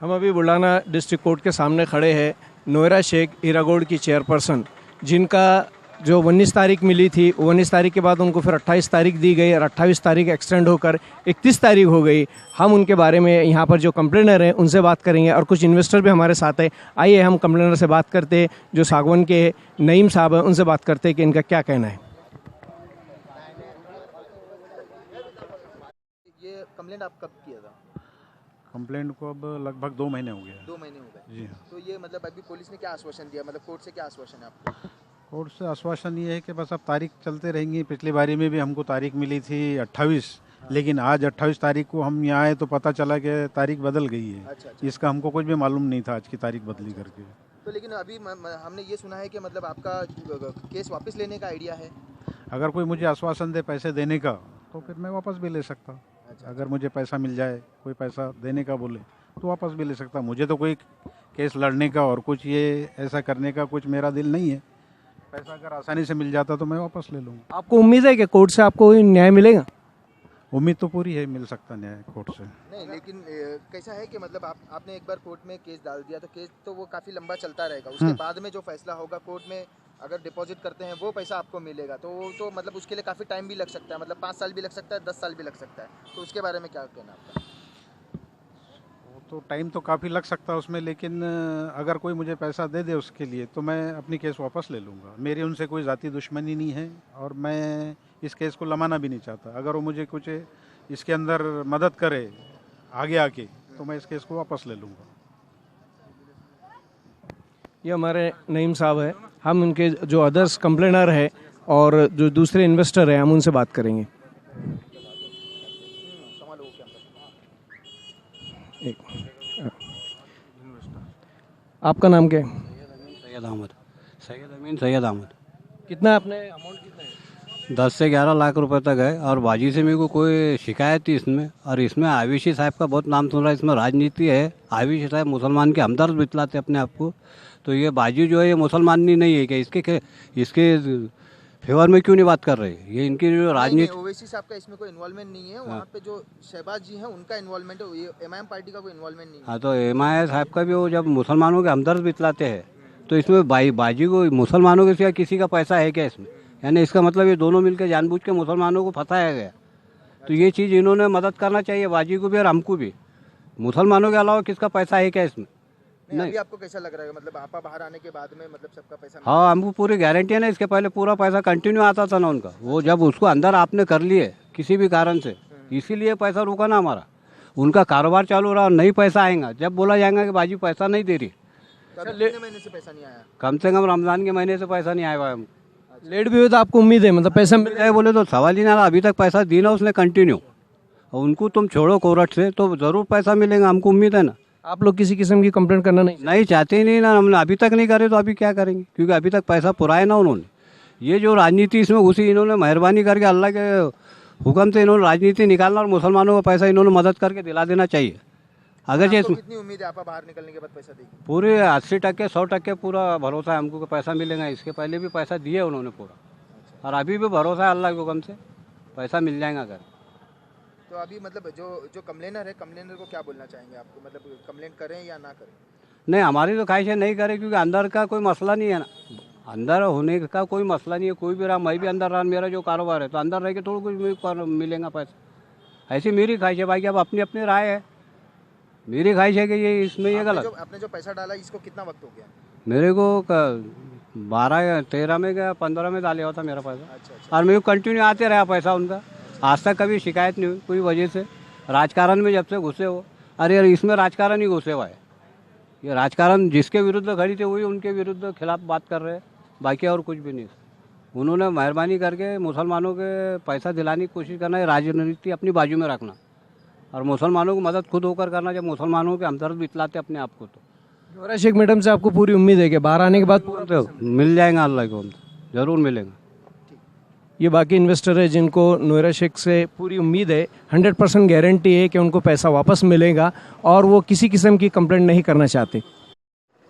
हम अभी Buldhana district court के सामने खड़े हैं। नोएरा शेख हीरागोड़ की चेयरपर्सन, जिनका जो 19 तारीख मिली थी, 19 तारीख के बाद उनको फिर 28 तारीख दी गई और 28 तारीख एक्सटेंड होकर 31 तारीख हो गई। हम उनके बारे में यहाँ पर जो कंप्लेनर हैं उनसे बात करेंगे और कुछ इन्वेस्टर भी हमारे साथ है। आइए हम कंप्लेनर से बात करते हैं, जो सागवन के नईम साहब हैं, उनसे बात करते हैं कि इनका क्या कहना है। ये कंप्लेंट आप कब किया था? कंप्लेंट को अब लगभग 2 महीने हो गए। 2 महीने हो गए जी हाँ। तो ये मतलब अभी पुलिस ने क्या आश्वासन दिया, मतलब कोर्ट से क्या आश्वासन है आपको? कोर्ट से आश्वासन ये है कि बस अब तारीख चलते रहेंगी। पिछली बारी में भी हमको तारीख मिली थी 28, लेकिन आज 28 तारीख को हम यहाँ आए तो पता चला कि तारीख बदल गई है। अच्छा। इसका हमको कुछ भी मालूम नहीं था आज की तारीख बदली करके। तो लेकिन अभी हमने ये सुना है कि मतलब आपका केस वापस लेने का आइडिया है। अगर कोई मुझे आश्वासन दे पैसे देने का तो फिर मैं वापस भी ले सकता। अगर मुझे पैसा मिल जाए, कोई पैसा देने का बोले तो वापस भी ले सकता। मुझे तो कोई केस लड़ने का और कुछ ये ऐसा करने का कुछ मेरा दिल नहीं है। पैसा अगर आसानी से मिल जाता तो मैं वापस ले लूँगा। आपको उम्मीद है कि कोर्ट से आपको न्याय मिलेगा? उम्मीद तो पूरी है, मिल सकता न्याय कोर्ट से। नहीं, लेकिन कैसा है कि मतलब आपने एक बार कोर्ट में केस डाल दिया तो केस तो वो काफ़ी लंबा चलता रहेगा। उसके बाद में जो फैसला होगा कोर्ट में, अगर डिपॉजिट करते हैं वो पैसा आपको मिलेगा तो वो तो मतलब उसके लिए काफ़ी टाइम भी लग सकता है, मतलब 5 साल भी लग सकता है, 10 साल भी लग सकता है। तो उसके बारे में क्या कहना आपका? तो टाइम तो काफ़ी लग सकता है उसमें, लेकिन अगर कोई मुझे पैसा दे दे उसके लिए तो मैं अपनी केस वापस ले लूँगा। मेरी उनसे कोई ज़ाती दुश्मनी नहीं है और मैं इस केस को लंबाना भी नहीं चाहता। अगर वो मुझे कुछ इसके अंदर मदद करे आगे आके तो मैं इस केस को वापस ले लूँगा। ये हमारे नईम साहब है। हम उनके जो अदर्स कंप्लेनर है और जो दूसरे इन्वेस्टर हैं, हम उनसे बात करेंगे। एक आपका नाम क्या है? सैयद अहमद। सैयद अहमद। कितना आपने अमाउंट कितना है? 10 से 11 लाख रुपए तक है और बाजी से मेरे को कोई शिकायत थी इसमें। और इसमें आविशी साहब का बहुत नाम सुन रहा है। इसमें राजनीति है। आविशी साहब मुसलमान के हमदर्द बितलाते अपने आप को। तो ये बाजी जो है ये मुसलमानी नहीं है कि इसके फेवर में क्यों नहीं बात कर रहे? ये इनकी जो राजनीति। ओवैसी साहब का इसमें कोई इन्वॉल्वमेंट नहीं है। वहाँ पे जो शहबाज जी हैं उनका इन्वॉल्वमेंट है, ये एमआईएम पार्टी का कोई इन्वॉल्वमेंट नहीं है। हाँ, तो एमआईएम साहब का भी वो जब मुसलमानों के हमदर्द बितलाते हैं तो इसमें बाजी को मुसलमानों के सिवा किसी का पैसा है क्या इसमें? यानी इसका मतलब ये दोनों मिलकर जानबूझ के मुसलमानों को फंसाया गया। तो ये चीज़ इन्होंने मदद करना चाहिए बाजी को भी और हमको भी। मुसलमानों के अलावा किसका पैसा है क्या इसमें? नहीं। अभी आपको कैसा लग रहा है, मतलब आपा बाहर आने के बाद में मतलब सबका पैसा? हाँ, हमको पूरी गारंटी है ना। इसके पहले पूरा पैसा कंटिन्यू आता था ना उनका। वो जब उसको अंदर आपने कर लिए किसी भी कारण से, इसीलिए पैसा रुका ना हमारा। उनका कारोबार चालू रहा और नहीं पैसा आएगा। जब बोला जाएगा कि बाजी पैसा नहीं दे रही, कितने महीने से पैसा नहीं आया? कम से कम रमजान के महीने से पैसा नहीं आया हुआ है हमको। लेट भी हुआ तो आपको उम्मीद है मतलब पैसा मिल मिल बोले तो सवाल ही ना रहा। अभी तक पैसा दी ना उसने कंटिन्यू। और उनको तुम छोड़ो कोर्ट से तो ज़रूर पैसा मिलेगा, हमको उम्मीद है ना। आप लोग किसी किस्म की कंप्लेंट करना नहीं चाहते ही नहीं ना। हमने अभी तक नहीं करे तो अभी क्या करेंगे? क्योंकि अभी तक पैसा पुराया ना उन्होंने। ये जो राजनीति इसमें घुसी, इन्होंने मेहरबानी करके अल्लाह के हुक्म से इन्होंने राजनीति निकालना और मुसलमानों का पैसा इन्होंने मदद करके दिला देना चाहिए। अगर ये कितनी उम्मीद है आपका बाहर निकलने के बाद पैसा देगी? पूरे 80% 100% पूरा भरोसा है हमको कि पैसा मिलेगा। इसके पहले भी पैसा दिए उन्होंने पूरा, और अभी भी भरोसा है अल्लाह के हुक्म से पैसा मिल जाएगा। अगर तो अभी मतलब जो कंप्लेनर है, कंप्लेनर को क्या बोलना चाहेंगे आपको, मतलब कंप्लेंट करें या ना करें? नहीं, हमारी तो ख्वाहिश है नहीं करे, क्योंकि अंदर का कोई मसला नहीं है ना। अंदर होने का कोई मसला नहीं है। कोई भी रहा, मैं भी अंदर रहा, मेरा जो कारोबार है तो अंदर रह के थोड़ा कुछ मिलेगा पैसा। ऐसी मेरी ख्वाहिश है। बाकी अब अपनी अपनी राय है। मेरी ख्वाहिश है कि ये इसमें ये गलत। आपने जो पैसा डाला इसको कितना वक्त हो गया? मेरे को 12 या 13 में गया, 15 में डाले हुआ था मेरा पैसा। अच्छा। और मेरे को कंटिन्यू आते रहा पैसा उनका। आज तक कभी शिकायत नहीं हुई कोई वजह से। राजकारण में जब से घुसे हो, अरे यार इसमें राजकारण ही घुसे हुआ है। ये राजकारण जिसके विरुद्ध खड़ी थी वही उनके विरुद्ध खिलाफ बात कर रहे हैं, बाकी और कुछ भी नहीं। उन्होंने मेहरबानी करके मुसलमानों के पैसा दिलाने की कोशिश करना है, राजनीति अपनी बाजू में रखना और मुसलमानों को मदद खुद होकर करना। जब मुसलमानों के हमदर्द बितलाते अपने आप को, तो नोएरा शेख मैडम से आपको पूरी उम्मीद है कि बाहर आने के बाद तो मिल जाएगा अल्लाह को, ज़रूर मिलेगा। ये बाकी इन्वेस्टर है जिनको नोएरा शेख से पूरी उम्मीद है, 100% गारंटी है कि उनको पैसा वापस मिलेगा और वो किसी किस्म की कंप्लेंट नहीं करना चाहते।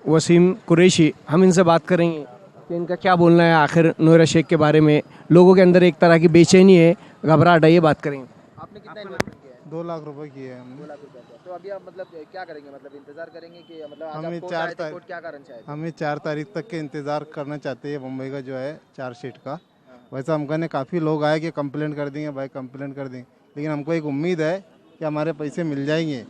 वसीम कुरैशी, हम इनसे बात करेंगे कि इनका क्या बोलना है आखिर नोएरा शेख के बारे में। लोगों के अंदर एक तरह की बेचैनी है, घबराहट है, ये बात करेंगे। आपने कितना इन्वेस्टमेंट किया है? 2 लाख रुपए किए हैं 2 हमने। लाख रुपया का। तो अभी आप मतलब क्या करेंगे, मतलब इंतजार करेंगे कि मतलब आज हमें आप कोर्ट 4 आए थे, तारीख कोर्ट क्या कारण से आए थे? हमें 4 तारीख तक के इंतज़ार करना चाहते हैं मुंबई का जो है चार्जशीट का। वैसे हम कहने काफ़ी लोग आए कि कंप्लेंट कर देंगे भाई, कंप्लेंट कर देंगे, लेकिन हमको एक उम्मीद है कि हमारे पैसे मिल जाएंगे।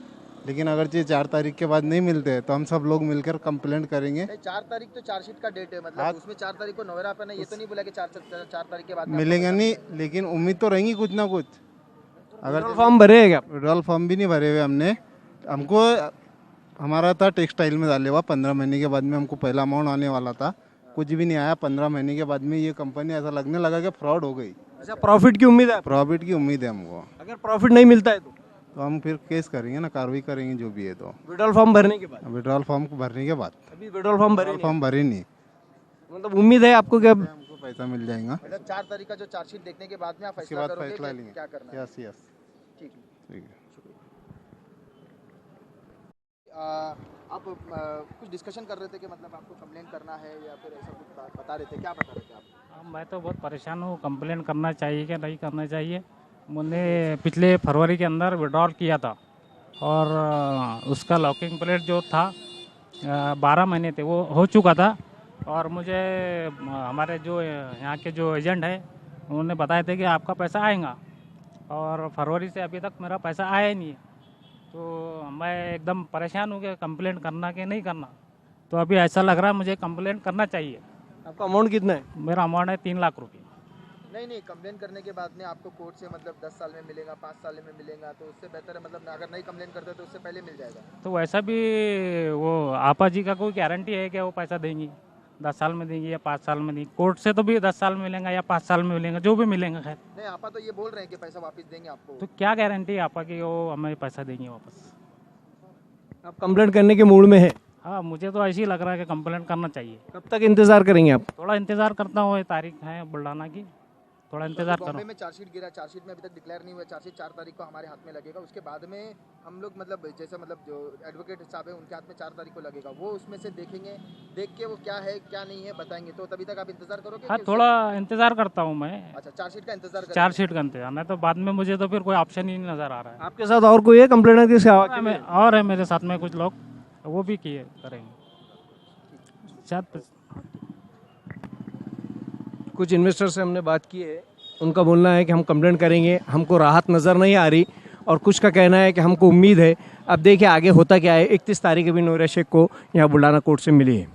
लेकिन अगर ये 4 तारीख के बाद नहीं मिलते हैं तो हम सब लोग मिलकर कंप्लेंट करेंगे। नहीं, 4 तारीख तो चार्जशीट का डेट है, मतलब उसमें 4 तारीख को नोएरा पे ना, ये तो नहीं बोला कि 4 तारीख के बाद में मिलेंगे नहीं, लेकिन उम्मीद तो रहेंगी कुछ ना कुछ। अगर फॉर्म भरे है क्या? विड्रॉल फॉर्म भी नहीं भरे हुए हमने। हमको हमारा था टेक्सटाइल में डाले हुआ, 15 महीने के बाद में हमको पहला अमाउंट आने वाला था, कुछ भी नहीं आया। 15 महीने के बाद में ये कंपनी ऐसा लगने लगा कि फ्रॉड हो गई। अच्छा, प्रॉफिट की उम्मीद है? प्रॉफिट की उम्मीद है हमको। अगर प्रॉफिट नहीं मिलता है तो हम फिर केस करेंगे ना, कार्रवाई करेंगे जो भी है। तो विड्रॉल फॉर्म भरने के बाद? विड्रॉल फॉर्म को भरने के बाद। अभी विड्रॉल फॉर्म भरे नहीं? फॉर्म भरे नहीं, मतलब उम्मीद है आपको कि अब हमको पैसा मिल जाएगा। मतलब 4 तारीख का जो चार्जशीट देखने के बाद में आप उसके फैसला बाद करोगे फैसला कि लेंगे। क्या करना है। यस यस, ठीक है। ठीक है। आप कुछ डिस्कशन कर रहे थे कि मतलब आपको कंप्लेंट करना है या फिर ऐसा कुछ बता रहे थे, क्या बता रहे थे आप? मैं तो बहुत परेशान हूँ, कंप्लेन करना चाहिए कि नहीं करना चाहिए। मैंने पिछले फरवरी के अंदर विड्रॉल किया था और उसका लॉकिंग पीरियड जो था 12 महीने थे, वो हो चुका था। और मुझे हमारे जो यहाँ के जो एजेंट है उन्होंने बताया था कि आपका पैसा आएगा, और फरवरी से अभी तक मेरा पैसा आया ही नहीं है। तो मैं एकदम परेशान हूँ कि कंप्लेंट करना कि नहीं करना। तो अभी ऐसा लग रहा है मुझे कंप्लेंट करना चाहिए। आपका अमाउंट कितना है? मेरा अमाउंट है 3 लाख रुपये। नहीं, कंप्लेन करने के बाद में आपको कोर्ट से मतलब 10 साल में मिलेगा, 5 साल में मिलेगा, तो उससे बेहतर है मतलब अगर नहीं कंप्लेन करते तो उससे पहले मिल जाएगा। तो वैसा भी वो आपा जी का कोई गारंटी है कि वो पैसा देंगी, 10 साल में देंगी या 5 साल में देंगी? कोर्ट से तो भी 10 साल में मिलेगा या 5 साल में मिलेगा, जो भी मिलेगा। खैर, नहीं, आपा तो ये बोल रहे हैं कि पैसा वापस देंगे आपको। तो क्या गारंटी है आपा की वो हमें पैसा देंगी वापस? आप कंप्लेंट करने के मूड में है? हाँ, मुझे तो ऐसे ही लग रहा है कि कंप्लेंट करना चाहिए। कब तक इंतजार करेंगे आप? थोड़ा इंतज़ार करता हूँ, ये तारीख है बुलाना की, थोड़ा इंतज़ार बॉम्बे करो। में चार्जशीट गिरा, चार्जशीट में अभी तक डिक्लेयर नहीं हुआ, चार्जशीट 4 तारीख को हमारे हाथ में लगेगा। उसके बाद में हम लोग मतलब जैसे मतलब जो एडवोकेट साहब है उनके हाथ में 4 तारीख को लगेगा, वो उसमें से देखेंगे, देख के वो क्या है क्या नहीं है बताएंगे। तो तभी तक आप इंतजार करोगे? हाँ, थोड़ा इंतज़ार करता हूँ मैं, अच्छा, चार्जशीट का इंतजार करेंगे। चार्जशीट का इंतजार। नहीं तो बाद में मुझे तो फिर कोई ऑप्शन ही नहीं नज़र आ रहा है। आपके साथ और कोई है कंप्लेंट के सिवा? और है मेरे साथ में कुछ लोग, वो भी किए करेंगे शायद। कुछ इन्वेस्टर से हमने बात की है, उनका बोलना है कि हम कंप्लेंट करेंगे, हमको राहत नज़र नहीं आ रही, और कुछ का कहना है कि हमको उम्मीद है। अब देखिए आगे होता क्या है। 31 तारीख अभी नोएरा शेख को यहाँ बुलाना कोर्ट से मिली है।